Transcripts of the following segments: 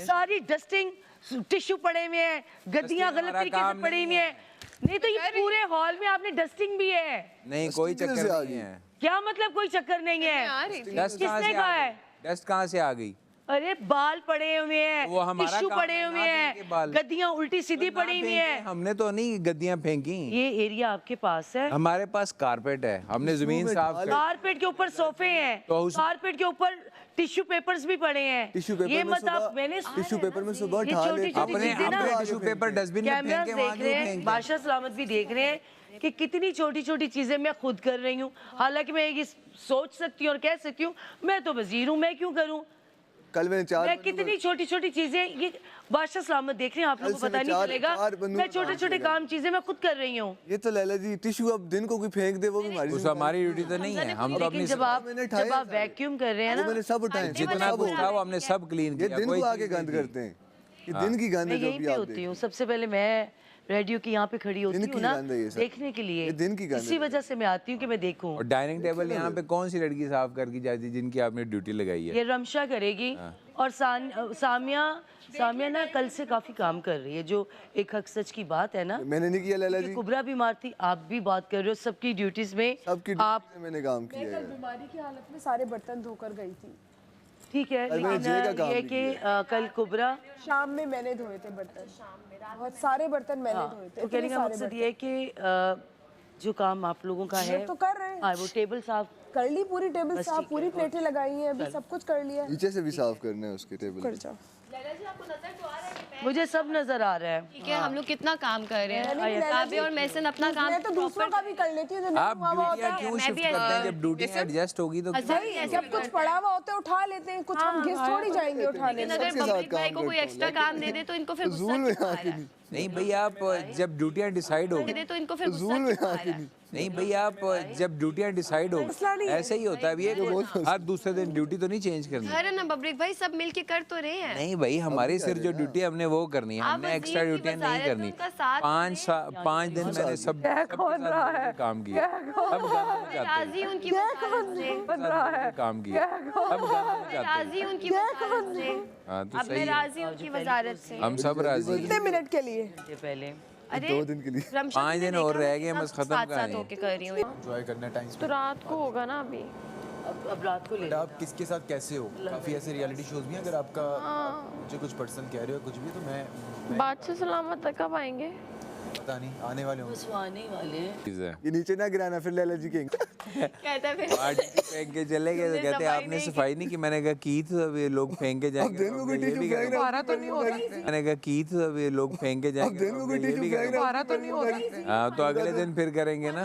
सारी dusting, tissue पड़े हुए हैं, गद्दियां गलत तरीके से पड़ी हुई हैं। नहीं तो ये पूरे हॉल में आपने डस्टिंग भी है। नहीं कोई चक्कर नहीं है। क्या मतलब कोई चक्कर नहीं है? किसने कहा है? डस्ट कहाँ से आ गई? अरे बाल पड़े हुए हैं, टिश्यू पड़े हुए हैं, गद्दियां उल्टी सीधी पड़ी हुई हैं। हमने तो नहीं गद्दियां फेंकी। ये एरिया आपके पास है? हमारे पास कारपेट है, हमने जमीन साफ कर। कारपेट के ऊपर सोफे हैं, कारपेट के ऊपर टिश्यू पेपर्स भी पड़े हैं। ये मत आप, मैंने टिश्यू पेपर में सुबह उठा लेते हैं। अपने टिश्यू पेपर डस्टबिन में फेंक के वहां देख रहे हैं, बादशाह सलामत भी देख रहे हैं कि कितनी छोटी छोटी चीजें मैं खुद कर रही हूँ। हालांकि मैं ये सोच सकती हूँ और कह सकती हूँ मैं तो वजीर हूँ, मैं क्यों करूँ। कल मैं कितनी छोटी छोटी चीजें, ये बादशाह सलामत देख रहे हैं, आप लोगों को पता नहीं चलेगा मैं छोटे छोटे काम चीजें मैं खुद कर रही हूँ। ये तो लैला जी टिश्यू अब दिन को कोई फेंक दे वो भी हमारी ड्यूटी तो नहीं है। हम तो अपनी जब आप वैक्यूम कर रहे हैं ना, मैंने सब उठाए, जितना कुछ था वो हमने सब क्लीन किया। दिन को आके गंद करते हैं, ये दिन की गंद है जो भी आप होती हूँ। सबसे पहले मैं रेडियो की यहाँ पे खड़ी होती हूँ ना देखने के लिए, इसी वजह से मैं आती हूँ कि मैं देखूँ। और डाइनिंग टेबल यहाँ पे कौन सी लड़की साफ करके जाती है जिनकी आपने ड्यूटी लगाई है? ये रमशा करेगी और सामिया ना कल से काफी काम कर रही है, जो एक हक सच की बात है ना। मैंने नहीं किया लैला जी, कुबरा बीमार थी, आप भी बात कर रहे हो, सबकी ड्यूटीज में आप। मैंने काम किया है। बीमारी की हालत में सारे बर्तन धोकर गई थी। ठीक है, लेकिन ये कि कल कुबरा शाम में मैंने धोए थे बर्तन, बहुत सारे बर्तन मैंने धोए थे। तो कहने का मकसद ये है कि जो काम आप लोगों का है तो कर रहे हैं। हाँ, वो टेबल साफ कर ली, पूरी टेबल साफ, पूरी प्लेटें लगाई हैं, अभी सब कुछ कर लिया। नीचे से भी साफ करना है उसके टेबल। कर जाओ। मुझे सब नजर आ रहा है। ठीक है, हम लोग कितना काम कर रहे हैं, आप और मैसन अपना काम। मैं तो दूसरों का भी कर लेती हूँ। आप ड्यूटियां क्यों शिफ्ट करते हैं? जब ड्यूटी एडजस्ट होगी तो जब कुछ पड़ा हुआ होता है उठा लेते हैं, कुछ हम गेस्ट थोड़ी जाएंगे उठाने। अगर पब्लिक भाई को कोई एक्स्ट्रा काम दे दे तो इनको फिर गुस्सा आता है। नहीं भाई, आप जब ड्यूटियां डिसाइड होगी तो इनको फिर गुस्सा आता है। नहीं भाई, आप जब ड्यूटियां डिसाइड होगी ऐसे ही होता है। ये हर दूसरे दिन ड्यूटी तो नहीं चेंज करनी है ना बबरिक भाई, सब मिलके कर तो रहे हैं। नहीं भाई, हमारी सिर्फ जो ड्यूटी हमने वो करनी है, हमने एक्स्ट्रा ड्यूटियां नहीं करनी। 5 दिन मैंने सब काम किया, सब राजी उनकी काम किया, राजी उनकी अब मैं राजी उनकी वजारत से, हम सब राजी। कितने मिनट के लिए? पहले 2 दिन के लिए 5 दिन और रह गए, बस खत्म कर रही हूँ। एंजॉय करना टाइम तो रात को होगा ना अभी। अब रात को ले। आप किसके साथ कैसे हो? काफ़ी ऐसे रियलिटी शोज भी हैं, अगर आपका मुझे कुछ पर्सन कह रहे हो कुछ भी तो मैं बादशाह सलामत तक कब आएंगे? पता नहीं, आने वाले होंगे। आने वाले हैं। ये नीचे ना गिराना फिर लैला जी के कहता है फिर फेंक के चले गए तो कहते आपने सफाई नहीं की। मैंने कहा की तो अब ये लोग फेंक के जाएंगे। तो नहीं होगा। मैंने कहा की तो अब ये लोग फेंक के जाएंगे। तो नहीं होगा। हाँ, तो अगले दिन फिर करेंगे ना।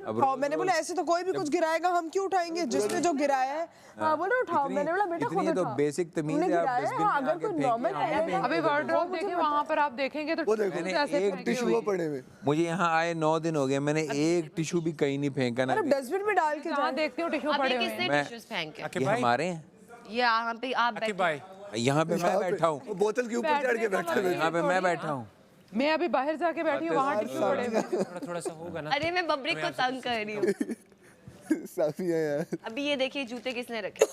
अब मैंने बोला ऐसे तो कोई भी कुछ गिराएगा, हम क्यों उठाएंगे? जिसने जो गिराया है हाँ बोलो उठाओ। मैंने बोला बेटा खुद तो बेसिक तमीज है, आप डस्टबिन में अगर कोई नॉर्मल अभी वार्डरोब देखिए वहाँ पर आप देखेंगे तो एक टिश्यू पड़े हुए। मुझे यहाँ आए 9 दिन हो गए, मैंने एक टिश्यू भी कहीं नहीं फेंका ना। डस्टबिन में डाल के जहाँ देखती हूँ टिश्यू पड़े हुए हैं। टिश्यूज फेंके ये हमारे हैं, यहाँ पे आप बैठे, यहाँ पे मैं बैठा हूँ, बोतल के ऊपर चढ़ के बैठे हुए। यहाँ पे मैं बैठा हूँ। मैं अभी बाहर जाके बैठी हूँ, वहाँ टिश्यू पड़े हुए हैं। थोड़ा सा होगा ना। अरे मैं बबरिक को तंग कर रही हूँ। साफिया यार, अभी ये देखिए जूते किसने रखे?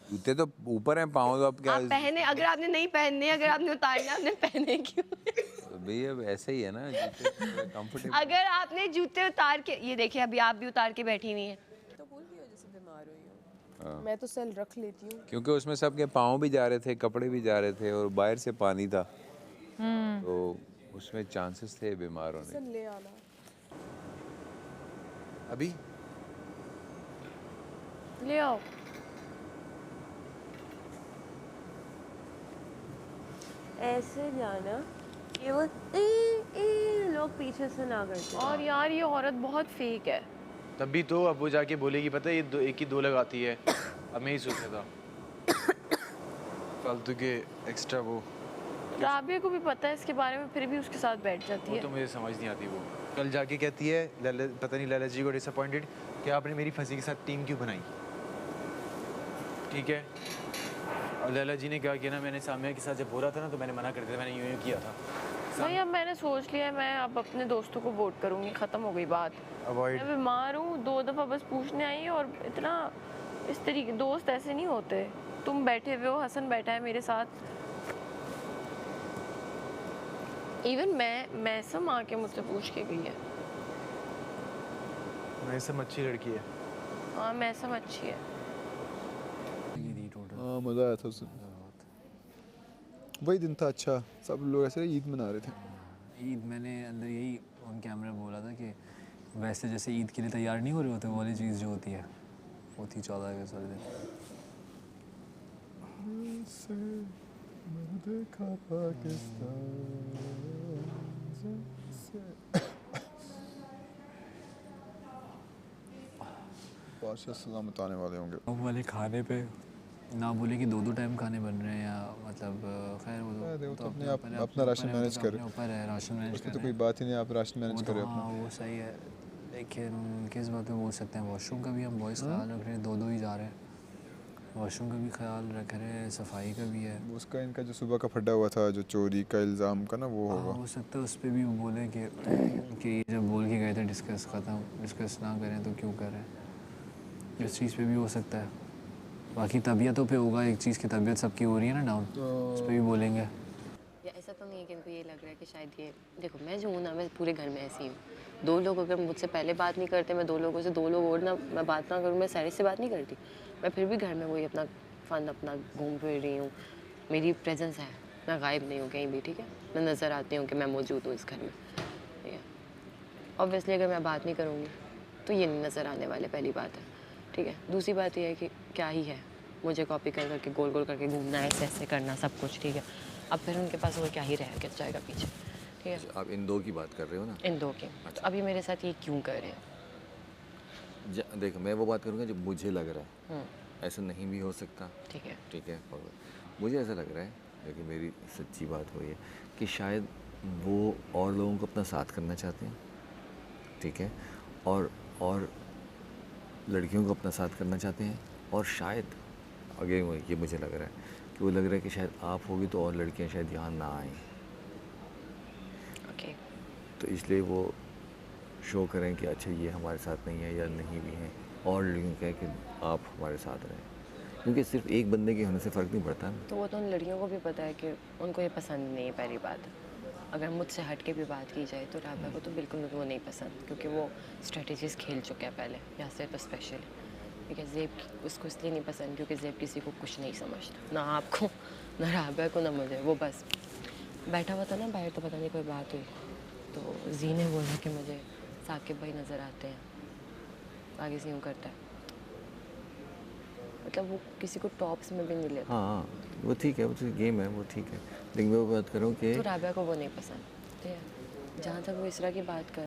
जूते तो ऊपर हैं, पाँव तो अब क्या आप पहने, अगर आपने नहीं पहनने, अगर आपने उतारने, आपने पहने क्यों? तो भैया अब ऐसे ही है ना, जूते कंफर्टेबल। अगर आपने जूते उतार के, ये देखिए अभी आप भी उतार के बैठी हुई हैं। तो बोल रही हो जैसे बीमार हुई हूँ। मैं तो सेल रख लेती हूँ क्योंकि उसमें सबके पाँव भी जा रहे थे, कपड़े भी जा रहे थे और बाहर से पानी था, तो उसमें चांसेस थे बीमार होने। सेल ले आना अभी ले आओ। ऐसे जाना कि वो लोग पीछे से ना करते। और यार ये औरत बहुत फेक है। तभी तो अब वो जाके बोलेगी पता है ये एक ही 2 लगाती है। अब मैं ही सोचा था फालतू के एक्स्ट्रा वो। राबिया को भी पता है इसके बारे में, फिर भी उसके साथ बैठ जाती वो है। तो मुझे समझ नहीं आती। वो कल जाके कहती है पता नहीं लैला जी को डिसअपॉइंटेड कि आपने मेरी फंसी के साथ टीम क्यों बनाई। ठीक है, और लैला जी ने कहा कि ना मैंने सामिया के साथ जब हो रहा था ना तो मैंने मना कर दिया, मैंने यूँ किया था। भाई अब मैंने सोच लिया है, मैं अब अपने दोस्तों को वोट करूंगी, खत्म हो गई बात। अवॉइड। मैं बीमार हूँ, 2 दफ़ा बस पूछने आई और इतना इस तरीके दोस्त ऐसे नहीं होते। तुम बैठे हुए हो, हसन बैठा है मेरे साथ, इवन मैं सब माँ के मुझसे पूछ के गई है। मैं सब अच्छी लड़की है। हाँ मैं सब अच्छी है। हाँ मज़ा आया था उस दिन। वही दिन था अच्छा, सब लोग ऐसे ईद मना रहे थे। ईद मैंने अंदर यही ऑन कैमरा बोला था कि वैसे जैसे ईद के लिए तैयार नहीं हो रहे होते, वो वाली चीज़ जो होती है वो थी 14 अगस्त वाले दिन। बादशाह सलामत आने वाले होंगे। वो वाले खाने पे ना बोले कि 2-2 टाइम खाने बन रहे हैं या मतलब खैर वो तो अपने आप अपना राशन मैनेज करें। ऊपर है राशन मैनेज उसकी कर तो रहे कोई हैं। बात ही नहीं, आप राशन मैनेज वो तो करें हाँ अपना। वो सही है, लेकिन किस बात पे बोल सकते हैं? वॉशरूम का भी हम बॉयज़ ख्याल रख रहे हैं, 2-2 ही जा रहे हैं। वॉशरूम का भी ख्याल रख रहे हैं, सफाई का भी है। उसका इनका जो सुबह का फटा हुआ था, जो चोरी का इल्ज़ाम का ना, वो हाँ, होगा। हो सकता है उस पर भी वो बोले कि जब बोल के गए थे डिस्कस ना करें तो क्यों करें, इस चीज़ पे भी हो सकता है। बाकी तबीयतों पे होगा, एक चीज़ की तबीयत सबकी हो रही है ना डाउन, उस पर भी बोलेंगे। या ऐसा तो नहीं है कि इनको ये लग रहा है कि शायद ये देखो मैं जो हूँ ना, मैं पूरे घर में ऐसी हूँ। 2 लोग अगर मुझसे पहले बात नहीं करते, मैं 2 लोगों से 2 लोग और ना मैं बात ना करूँ, मैं सारे से बात नहीं करती, मैं फिर भी घर में वही अपना फन अपना घूम फिर रही हूँ। मेरी प्रेजेंस है, मैं गायब नहीं हूँ कहीं भी, ठीक है। मैं नज़र आती हूँ कि मैं मौजूद हूँ इस घर में, ठीक है। ऑब्वियसली अगर मैं बात नहीं करूँगी तो ये नहीं नज़र आने वाले, पहली बात है, ठीक है। दूसरी बात ये है कि क्या ही है, मुझे कॉपी कर करके गोल गोल करके घूमना है, ऐसे ऐसे करना सब कुछ, ठीक है। अब फिर उनके पास वो क्या ही रह जाएगा पीछे, ठीक है। आप इन 2 की बात कर रहे हो ना? इन 2 के तो अभी मेरे साथ ये क्यों कर रहे हैं? देखो मैं वो बात करूँगा जो मुझे लग रहा है, ऐसा नहीं भी हो सकता, ठीक है। ठीक है। और मुझे ऐसा लग रहा है, लेकिन मेरी सच्ची बात हो ये कि शायद वो और लोगों को अपना साथ करना चाहते हैं, ठीक है, और लड़कियों को अपना साथ करना चाहते हैं, और शायद आगे ये मुझे लग रहा है कि वो लग रहा है कि शायद आप होगी तो और लड़कियां शायद यहाँ ना आएँ, ओके। तो इसलिए वो शो करें कि अच्छा ये हमारे साथ नहीं है या नहीं भी हैं, और लड़कियों कहें कि आप हमारे साथ रहें, क्योंकि सिर्फ एक बंदे के होने से फ़र्क नहीं पड़ता ना। तो वो तो उन लड़कियों को भी पता है कि उनको ये पसंद नहीं है, पहली बात। अगर मुझसे हट के भी बात की जाए तो राबा को तो बिल्कुल वो नहीं पसंद, क्योंकि वो स्ट्रेटजीज खेल चुका है पहले, यहाँ से तो स्पेशल। ठीक है, ज़ेब उसको इसलिए नहीं पसंद क्योंकि ज़ेब किसी को कुछ नहीं समझता, ना आपको ना राबा को ना मुझे। वो बस बैठा हुआ था ना बाहर, तो पता नहीं कोई बात हुई तो जी ने बोला कि मुझे साकिब भाई नज़र आते हैं, आगे से यूँ करता है, मतलब वो किसी को टॉप्स में भी नहीं लेता। हाँ वो ठीक है, वो तो गेम है, वो ठीक है, लेकिन मैं वो बात करूँ कि तो राबिया को वो नहीं पसंद, ठीक है। जहाँ तक वो इसरा की बात कर